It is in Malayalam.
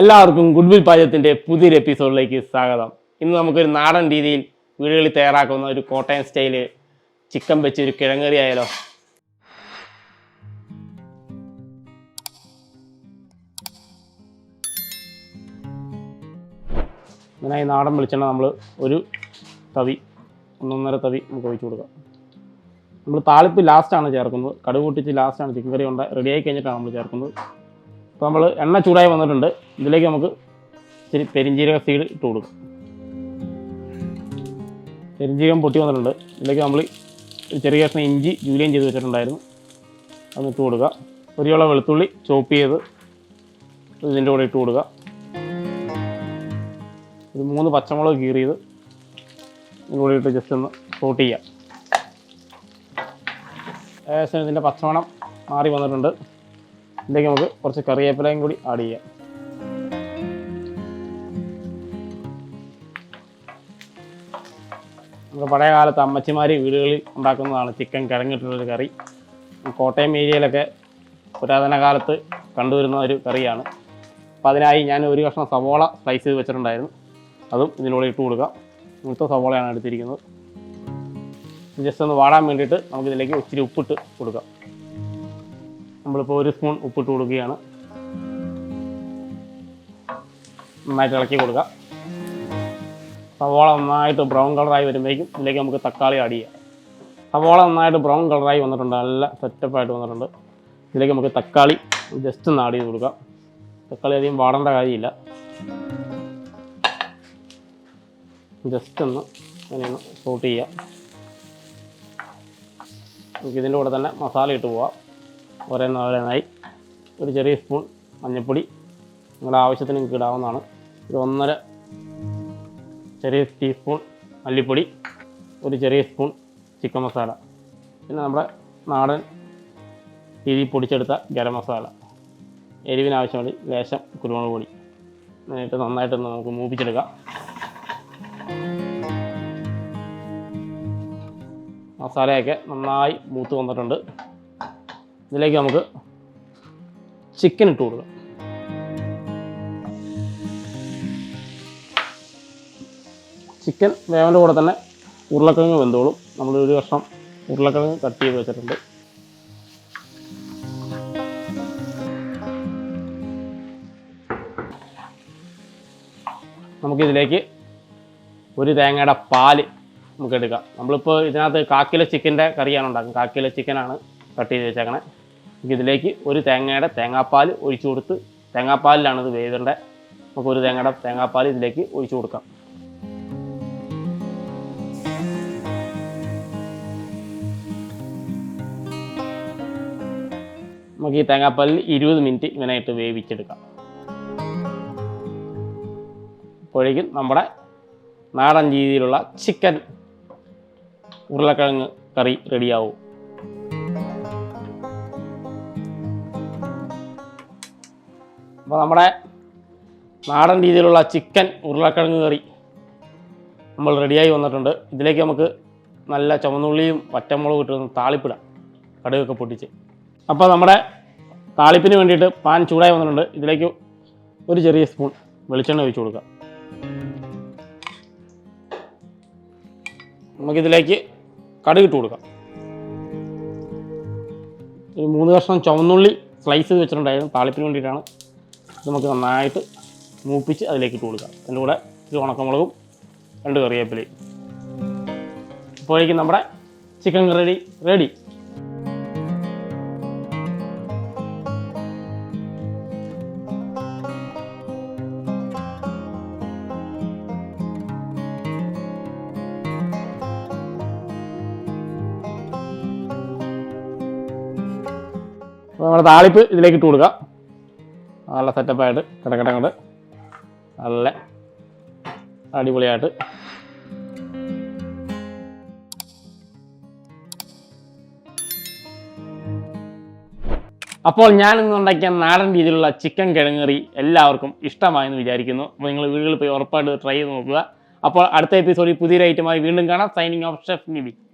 എല്ലാവർക്കും ഗുഡ്വിൽ പാചകത്തിൻ്റെ പുതിയൊരു എപ്പിസോഡിലേക്ക് സ്വാഗതം. ഇന്ന് നമുക്കൊരു നാടൻ രീതിയിൽ വീടുകളിൽ തയ്യാറാക്കുന്ന ഒരു കോട്ടയം സ്റ്റൈല് ചിക്കൻ വെച്ച് ഒരു കിഴങ്ങറി ആയാലോ. ഇതിനായി നാടൻ വെളിച്ചെണ്ണ നമ്മൾ ഒരു തവി 1.5 തവി നമുക്ക് ഒഴിച്ചു കൊടുക്കാം. നമ്മൾ താളിപ്പ് ലാസ്റ്റാണ് ചേർക്കുന്നത്. കടുക് പൊട്ടിച്ച് ലാസ്റ്റാണ് ചിക്കൻ കറി റെഡിയായി കഴിഞ്ഞിട്ടാണ് നമ്മൾ ചേർക്കുന്നത്. അപ്പോൾ നമ്മൾ എണ്ണ ചൂടായി വന്നിട്ടുണ്ട്. ഇതിലേക്ക് നമുക്ക് ഇച്ചിരി പെരിഞ്ജീരക സീഡ് ഇട്ട് കൊടുക്കും. പെരിഞ്ജീരകം പൊട്ടി വന്നിട്ടുണ്ട്. ഇതിലേക്ക് നമ്മൾ ചെറിയ കഷ്ണം ഇഞ്ചി ജൂലിയൻ ചെയ്ത് വെച്ചിട്ടുണ്ടായിരുന്നു, അത് ഇട്ട് കൊടുക്കുക. ഒരു വെളുത്തുള്ളി ചോപ്പ് ചെയ്ത് ഇതിൻ്റെ കൂടെ ഇട്ട് കൊടുക്കുക. ഒരു 3 പച്ചമുളക് കീറിയത് ഇതിൻ്റെ കൂടെ ഇട്ട് ജസ്റ്റ് ഒന്ന് സോട്ട് ചെയ്യാം. ഏകദേശം ഇതിൻ്റെ പച്ചമണം മാറി വന്നിട്ടുണ്ട്. ഇതിലേക്ക് നമുക്ക് കുറച്ച് കറിവേപ്പിലയും കൂടി ആഡ് ചെയ്യാം. നമുക്ക് പഴയ കാലത്ത് അമ്മച്ചിമാർ വീടുകളിൽ ഉണ്ടാക്കുന്നതാണ് ചിക്കൻ കിഴങ്ങിട്ടുള്ളൊരു കറി. കോട്ടയം ഏരിയയിലൊക്കെ പുരാതന കാലത്ത് കണ്ടുവരുന്ന ഒരു കറിയാണ്. അപ്പോൾ അതിനായി ഞാൻ ഒരു കഷ്ണം സവോള സ്ലൈസ് ചെയ്ത് വെച്ചിട്ടുണ്ടായിരുന്നു, അതും ഇതിലൂടെ ഇട്ട് കൊടുക്കാം. മുഴുത്ത സവോളയാണ് എടുത്തിരിക്കുന്നത്. ജസ്റ്റ് ഒന്ന് വാടാൻ വേണ്ടിയിട്ട് നമുക്കിതിലേക്ക് ഇച്ചിരി ഉപ്പിട്ട് കൊടുക്കാം. നമ്മളിപ്പോൾ 1 സ്പൂൺ ഉപ്പിട്ട് കൊടുക്കുകയാണ്. നന്നായിട്ട് ഇളക്കി കൊടുക്കുക. സവോള നന്നായിട്ട് ബ്രൗൺ കളറായി വരുമ്പോഴേക്കും ഇതിലേക്ക് നമുക്ക് തക്കാളി ആഡ് ചെയ്യാം. സവോള നന്നായിട്ട് ബ്രൗൺ കളറായി വന്നിട്ടുണ്ട്, നല്ല സെറ്റപ്പായിട്ട് വന്നിട്ടുണ്ട്. ഇതിലേക്ക് നമുക്ക് തക്കാളി ജസ്റ്റ് ഒന്ന് ആഡ് ചെയ്ത് കൊടുക്കാം. തക്കാളി അധികം വാടേണ്ട കാര്യമില്ല. ജസ്റ്റ് ഒന്ന് അങ്ങനെയൊന്ന് സോട്ട് ചെയ്യാം. നമുക്കിതിൻ്റെ കൂടെ തന്നെ മസാല ഇട്ട് പോവാം. ഓരോന്നായി ഒരു ചെറിയ സ്പൂൺ മഞ്ഞൾപ്പൊടി നിങ്ങളുടെ ആവശ്യത്തിന് നിങ്ങൾക്ക് ഇടാവുന്നതാണ്. ഒരു 1.5 ചെറിയ ടീസ്പൂൺ മല്ലിപ്പൊടി, ഒരു ചെറിയ സ്പൂൺ ചിക്കൻ മസാല, പിന്നെ നമ്മുടെ നാടൻ രീതിയിൽ പൊടിച്ചെടുത്ത ഗരം മസാല, എരിവിനാവശ്യമുള്ള ലേശം കുരുമുളക് പൊടി എന്നിട്ട് നന്നായിട്ടൊന്ന് നമുക്ക് മൂപ്പിച്ചെടുക്കാം. മസാലയൊക്കെ നന്നായി മൂത്ത് വന്നിട്ടുണ്ട്. ഇതിലേക്ക് നമുക്ക് ചിക്കൻ ഇട്ട് കൊടുക്കാം. ചിക്കൻ വേവൻ്റെ കൂടെ തന്നെ ഉരുളക്കിഴങ്ങ് വെന്തോളും. നമ്മളൊരു കഷ്ണം ഉരുളക്കിഴങ്ങ് കട്ട് ചെയ്ത് വെച്ചിട്ടുണ്ട്. നമുക്കിതിലേക്ക് ഒരു തേങ്ങയുടെ പാല് നമുക്ക് എടുക്കാം. നമ്മളിപ്പോൾ ഇതിനകത്ത് 1/4 കിലോ ചിക്കൻ്റെ കറിയാണ് ഉണ്ടാക്കുന്നത്. 1/4 കിലോ ചിക്കനാണ് കട്ട് ചെയ്ത് വെച്ചേക്കണേ. ഇതിലേക്ക് ഒരു തേങ്ങയുടെ തേങ്ങാപ്പാൽ ഒഴിച്ചു കൊടുത്ത്, തേങ്ങാപ്പാലിലാണ് ഇത് വേവേണ്ടത്. നമുക്ക് ഒരു തേങ്ങയുടെ തേങ്ങാപ്പാൽ ഇതിലേക്ക് ഒഴിച്ചു കൊടുക്കാം. നമുക്ക് ഈ തേങ്ങാപ്പാലിൽ 20 മിനിറ്റ് ഇങ്ങനെയായിട്ട് വേവിച്ചെടുക്കാം. അപ്പോഴേക്കും നമ്മുടെ നാടൻ രീതിയിലുള്ള ചിക്കൻ ഉരുളക്കിഴങ്ങ് കറി റെഡിയാവും. അപ്പോൾ നമ്മുടെ നാടൻ രീതിയിലുള്ള ചിക്കൻ ഉരുളക്കിഴങ്ങ് കറി നമ്മൾ റെഡിയായി വന്നിട്ടുണ്ട്. ഇതിലേക്ക് നമുക്ക് നല്ല ചുവന്നുള്ളിയും പച്ചമുളകും ഇട്ട് താളിപ്പിടാം, കടുകൊക്കെ പൊട്ടിച്ച്. അപ്പോൾ നമ്മുടെ താളിപ്പിന് വേണ്ടിയിട്ട് പാൻ ചൂടായി വന്നിട്ടുണ്ട്. ഇതിലേക്ക് ഒരു ചെറിയ സ്പൂൺ വെളിച്ചെണ്ണ ഒഴിച്ചു കൊടുക്കാം. നമുക്കിതിലേക്ക് കടുക് ഇട്ട് കൊടുക്കാം. ഒരു 3 കഷ്ണം ചുവന്നുള്ളി സ്ലൈസ് ചെയ്ത് വെച്ചിട്ടുണ്ടായിരുന്നു, താളിപ്പിന് വേണ്ടിയിട്ടാണ്. ഇത് നമുക്ക് നന്നായിട്ട് മൂപ്പിച്ച് അതിലേക്ക് ഇട്ട് കൊടുക്കാം. അതിൻ്റെ കൂടെ ഒരു ഉണക്കമുളകും 2 കറിവേപ്പിലയും. അപ്പോഴേക്കും നമ്മുടെ ചിക്കൻ കറി റെഡി. അപ്പോൾ നമ്മുടെ താളിപ്പ് ഇതിലേക്ക് ഇട്ട് കൊടുക്കുക. നല്ല സെറ്റപ്പായിട്ട് കിടക്കട്ടങ്ങോട്ട് നല്ല അടിപൊളിയായിട്ട്. അപ്പോൾ ഞാനിന്ന് ഉണ്ടാക്കിയ നാടൻ രീതിയിലുള്ള ചിക്കൻ കിഴങ്ങറി എല്ലാവർക്കും ഇഷ്ടമായെന്ന് വിചാരിക്കുന്നു. അപ്പോൾ നിങ്ങൾ വീടുകളിൽ പോയി ഉറപ്പായിട്ട് ട്രൈ ചെയ്ത് നോക്കുക. അപ്പോൾ അടുത്ത എപ്പിസോഡിൽ പുതിയൊരു ഐറ്റമായി വീണ്ടും കാണാം. Signing off chef Nivi.